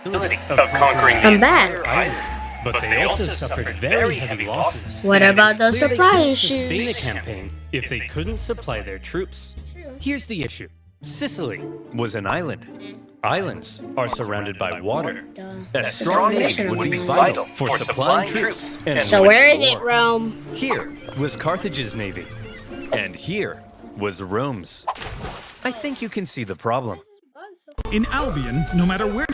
of conquering the I'm entire back. island, but they also suffered very heavy losses. What and about it the is clear they supply couldn't sustain a issues? campaign if they couldn't supply their troops. Here's the issue. Sicily was an island. Islands are surrounded by water. A strong navy would be vital for supplying troops. And So winning where is the it, war. Rome? Here was Carthage's navy, and here was Rome's. I think you can see the problem. In Albion, no matter where.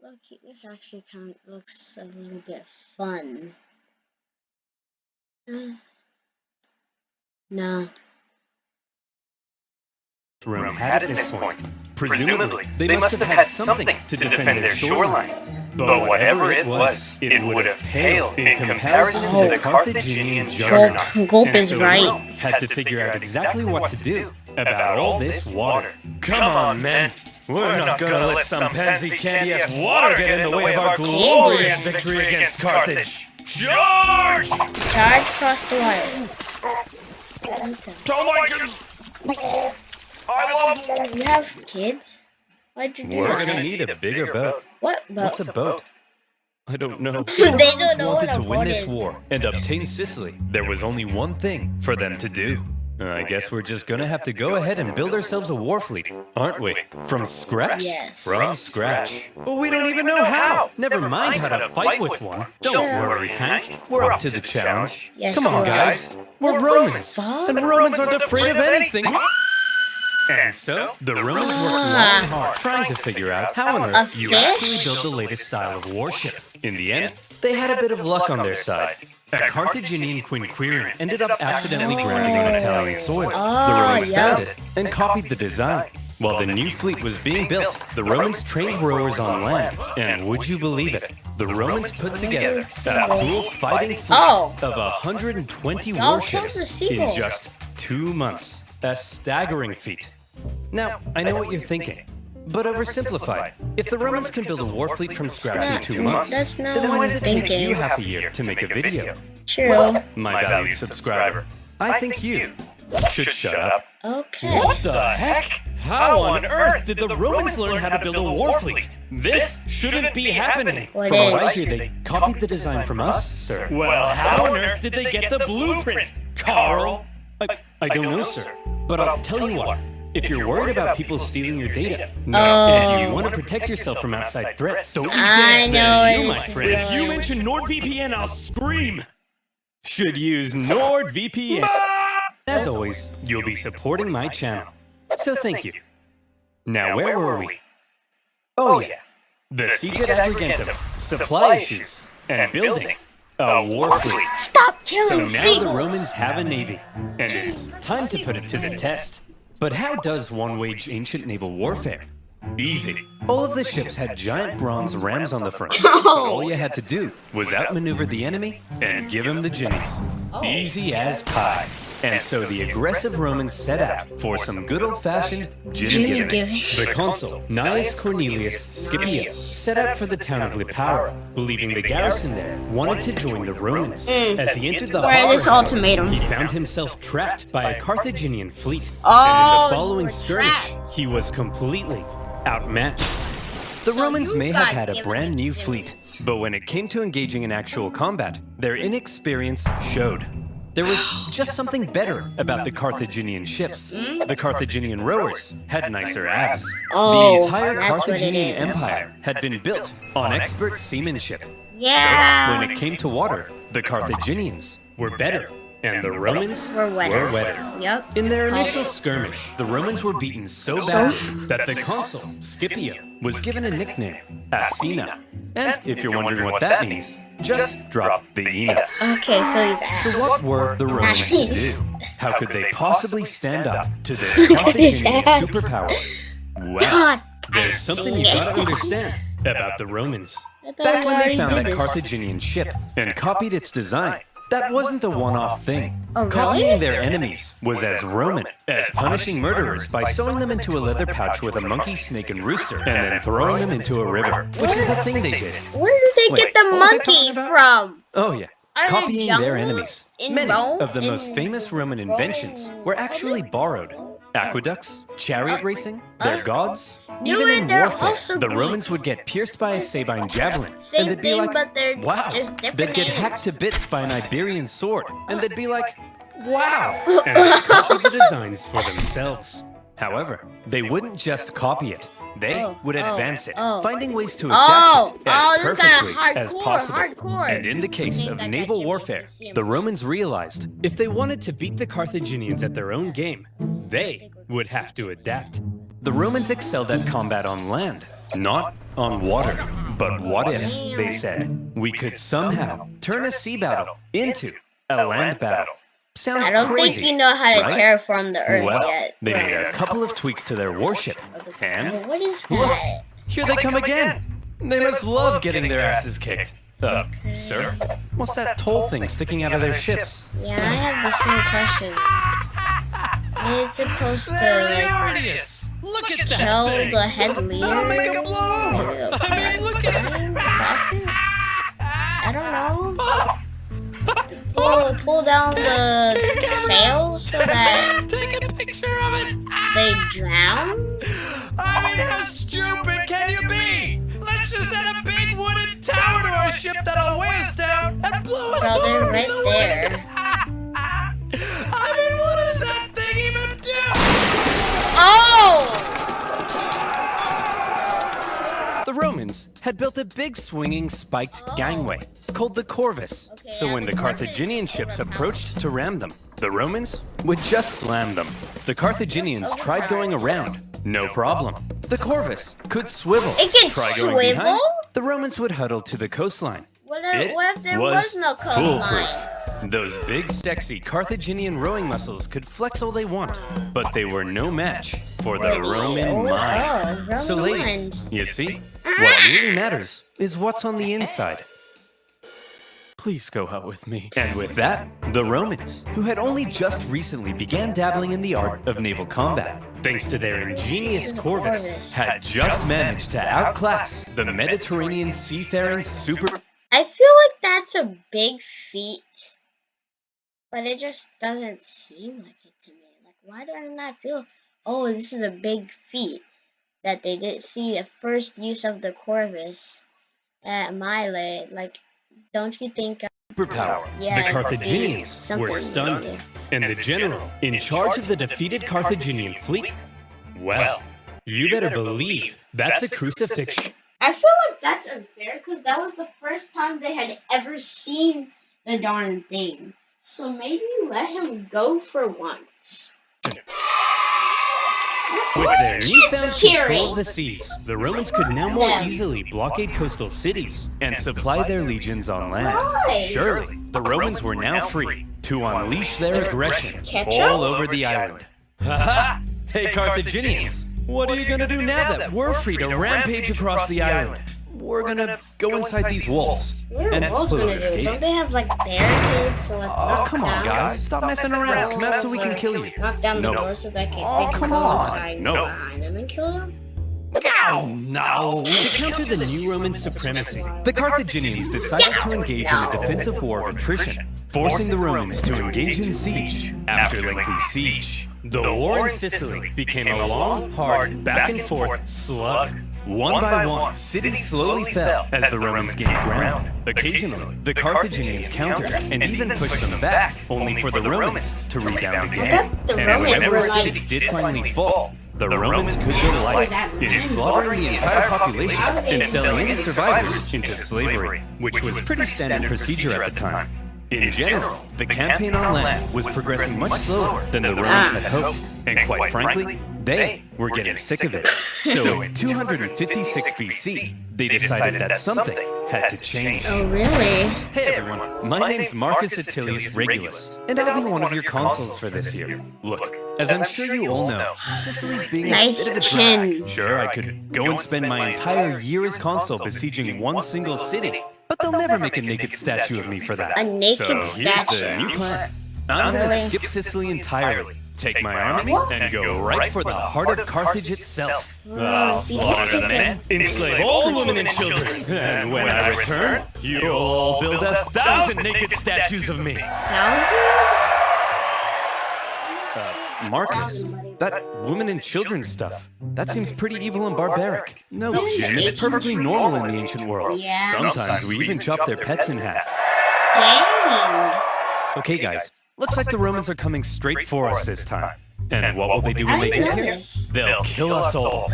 Look, this actually kind of looks a little bit fun. No. Rome had at this point. Presumably, they must have had something to defend their shoreline. But whatever it was, it would have paled in comparison to the Carthaginian juggernaut. Gulp And is so right. Rome had to figure out exactly what to do about all this water. Come on, men! We're not gonna let some pansy candy-ass water get in the way of our glorious victory against Carthage! Charge! Charge across the water. Tell my kids! I love... You have kids? Why'd you do We're that? gonna need a bigger boat. What boat? What's a boat? I don't know. They don't know wanted what a to win boat this is. war and obtain Sicily. There was only one thing for them to do. I guess we're just gonna have to go ahead and build ourselves a war fleet, aren't we? From scratch? Yes. From scratch. But we don't even know how! Never mind how to fight with one. Don't worry, Hank. We're up to the challenge. Yes, Come on, you are. guys. We're Romans. What? And Romans aren't afraid of anything. And so, the Romans worked long and hard trying to figure out how on earth you fish? actually build the latest style of warship. In the end, they had a bit of luck on their side. A Carthaginian quinquereme ended up accidentally grounding on Italian soil. The Romans found it and copied the design. While the new fleet was being built, the Romans trained rowers on land. And would you believe it? The Romans put together a full fighting fleet of 120 warships in just 2 months. A staggering feat. Now, I know what you're thinking, but oversimplified. If the Romans can build a war fleet from scratch in 2 months, That's not then what why I'm does it take thinking. you half a year to make a video? True. My valued subscriber, I think you should shut up. Okay. What the heck? How on earth did the Romans learn how to build a war fleet? This shouldn't be happening. What From what I is? hear, they copied the design from us, sir. Well, how on earth did they get the blueprint, Carl? I don't know, sir. But I'll tell you what. If you're worried about people stealing your data, and you want to protect yourself from outside threats, don't you I dare. know Then you, it's my friend, If you mention NordVPN, I'll scream. should use NordVPN. As always, you'll be supporting my channel. So thank you. Now, where were we? Oh yeah, the siege at Agrigentum, supply issues, and building a war fleet. Stop So killing now the seagulls. Romans have a navy, and it's time to put it to the test. But how does one wage ancient naval warfare? Easy. All of the ships had giant bronze rams on the front, so all you had to do was outmaneuver the enemy and give him the jimmies. Easy as pie. And so the aggressive Romans set out for some good old-fashioned jimmy giving. The consul, Gnaeus Cornelius Scipio, set out for the town of Lipaura, believing the garrison there wanted to join the Romans. As he entered the Where harbor, this ultimatum? he found himself trapped by a Carthaginian fleet. Oh, and in you the following were skirmish, trapped. he was completely outmatched. The So Romans you may got have had a given brand new the fleet, Germans. but when it came to engaging in actual combat, their inexperience showed. There was just something better about the Carthaginian ships. The Carthaginian rowers had nicer abs. Oh, The entire that's what it Carthaginian is. empire had been built on expert seamanship. Yeah. When it came to water, the Carthaginians were better, and the Romans We're wetter. were wetter. Yep. In their initial skirmish, the Romans were beaten so badly that the consul, Scipio, was given a nickname, Asina. And if you're wondering what that means, just drop the Ina. Okay, so he's ass. So what were the Romans to do? How could they possibly stand up to this Carthaginian superpower? Well, God, there's something you gotta understand about the Romans. I thought Back we when they already found did that this. Carthaginian ship and copied its design, that wasn't a one-off thing. Oh, really? Copying their enemies was as Roman as punishing murderers by sewing them into a leather pouch with a monkey, snake, and rooster, and then throwing them into a river, which is a thing they did. Where did they Wait, get the what was I monkey talking about? from? Oh yeah, Are there copying their jungles enemies. in Many Rome? of the In most famous Roman inventions were actually borrowed. aqueducts, chariot racing, their gods. Knew Even it, in they're warfare, also the Greek. Romans would get pierced by a Sabine javelin, Same and they'd be thing, like, but they're wow. there's different They'd get names. hacked to bits by an Iberian sword, and they'd be like, wow. And they'd copy the designs for themselves. However, they wouldn't just copy it. They would advance it, finding ways to adapt it as this guy perfectly as possible. hardcore. And in the case of naval warfare, the Romans realized if they wanted to beat the Carthaginians at their own game, they would have to adapt. The Romans excelled at combat on land, not on water. But what if, they said, we could somehow turn a sea battle into a land battle? Sounds I don't crazy, think you know how to right? terraform the Earth Well, yet. they made a couple of tweaks to their warship, and What is look, that? here they come again. They must love getting their asses kicked. Sir, what's that toll thing sticking out of their ships? Yeah, I have the same question. It's supposed to like idiots! Look at tell the head leader. That'll make 'em blow! I mean, look at it! I don't know. Pull down the sails so that Take a picture of it! they drown? I mean, how stupid can you be? Let's just add a big wooden tower to our ship that'll weigh us down and blow us Well, they're over right in the there. wind. I mean, what does that thing even do? Oh! The Romans had built a big swinging spiked gangway called the Corvus. Okay, So yeah, when the the Corvus Carthaginian is ships around. approached to ram them, the Romans would just slam them. The Carthaginians tried going around. No problem. The Corvus could swivel. It can Try going swivel? behind. The Romans would huddle to the coastline. What It if there was was no coastline? foolproof. Those big, sexy Carthaginian rowing muscles could flex all they want, but they were no match for the Roman mind. Roman So ladies, mind. you see, what really matters is what's on the inside. Please go out with me. And with that, the Romans, who had only just recently began dabbling in the art of naval combat, thanks to their ingenious Corvus, had just managed to outclass the Mediterranean seafaring super... I feel like that's a big feat, but it just doesn't seem like it to me. Like, why do I not feel, oh, this is a big feat that they did see the first use of the Corvus at Mile? Like, don't you think? superpower. Yeah, The Carthaginians something were stunned, needed. and the general in charge of the defeated Carthaginian fleet, well, you better believe that's a crucifixion. I feel like that's unfair because that was the first time they had ever seen the darn thing. So maybe let him go for once. With their newfound Cheering. control of the seas, the Romans could now more easily blockade coastal cities and supply their legions on land. Right. Surely, the Romans were now free to unleash their aggression Catch all up? over the island. Haha! Hey Carthaginians, what are you gonna do now that we're free to rampage across the island? We're gonna go inside these walls and close this gate. Don't they have like barricades? So like, Oh, come on, guys. Stop messing around. Come out so we can kill you. Knock down the No. door so that they Oh, can come go on. inside No. behind them and kill them. Oh, no. To counter the new Roman supremacy, the Carthaginians decided to engage in a defensive war of attrition, forcing the Romans to engage in siege after lengthy siege. The war in Sicily became a long, hard, back-and-forth slug. One by one, cities slowly fell as the Romans gained ground. Occasionally, the Carthaginians countered and even pushed them back, only for the Romans to rebound again. thought the And Romans whenever were a city like- did finally fall, the Romans took delight in slaughtering the entire population and selling any survivors into slavery, which was pretty standard procedure at the time. In general, the campaign on land was progressing much slower than the Romans had hoped, and quite frankly, they were getting sick of it. So in 256 BC, they decided that something had to change. Oh really? Hey everyone, my name's Marcus Attilius Regulus, and I'll be one of your consuls for this year. Look, as I'm sure you all know, Sicily's being a Nice bit of a chin. drag. Sure, I could go and spend my entire year as consul besieging one single city, but they'll never make a naked statue of me for that. A naked So here's the statue. new plan. I'm gonna skip Sicily entirely, take my army, and go right for the heart of Carthage itself. I'll slaughter the men, enslave all the women and children, and when I return, you'll all build 1,000 naked statues of me. Thousands? Marcus, that women and children stuff, that seems pretty evil and barbaric. No, Jim, it's perfectly normal in the ancient world. Yeah. Sometimes we even chop their pets in half. Dang. Okay, guys, looks like the Romans are coming straight for us this time. And what will they do when they get here? They'll kill us all.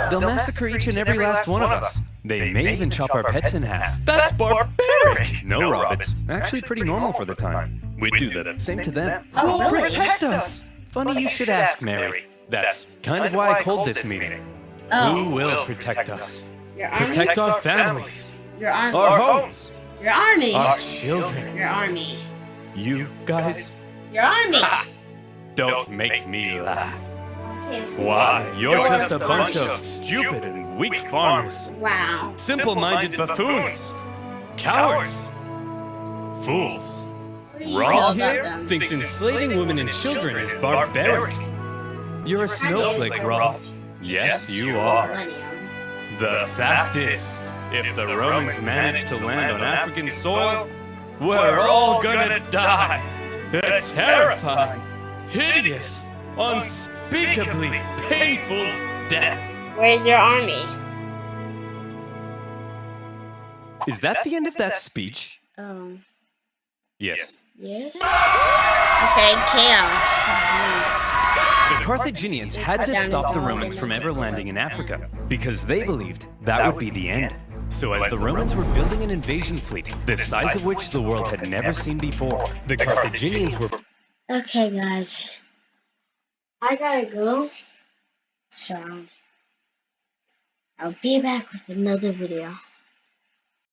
They'll massacre each and every last one of us. They may even chop our pets in half. That's barbaric! No, Rob, it's actually pretty normal for the time. We'd do the same to them. Who'll protect us? Funny you should ask, Mary. That's kind of why I called this meeting. Who will protect us? Your army? Protect our families, Your army. our homes, Your army. our children. Your army. You guys, Your army. don't make me laugh. Why, you're just a bunch of stupid and weak farmers. Wow. Simple-minded buffoons. Cowards. Fools. What do you know Rob about here them? thinks enslaving women and children is barbaric. You're a snowflake, Rob. Yes, you are. Millennium. The fact is, if the Romans manage to land on African soil, we're all gonna die. A terrifying, hideous, unspeakably painful death. Where's your army? Is that the end of that speech? Yes. Yes? Okay, chaos. The Carthaginians had to stop the Romans from ever landing in Africa, because they believed that would be the end. So as the Romans were building an invasion fleet, the size of which the world had never seen before, the Carthaginians were... Okay, guys. I gotta go. So, I'll be back with another video.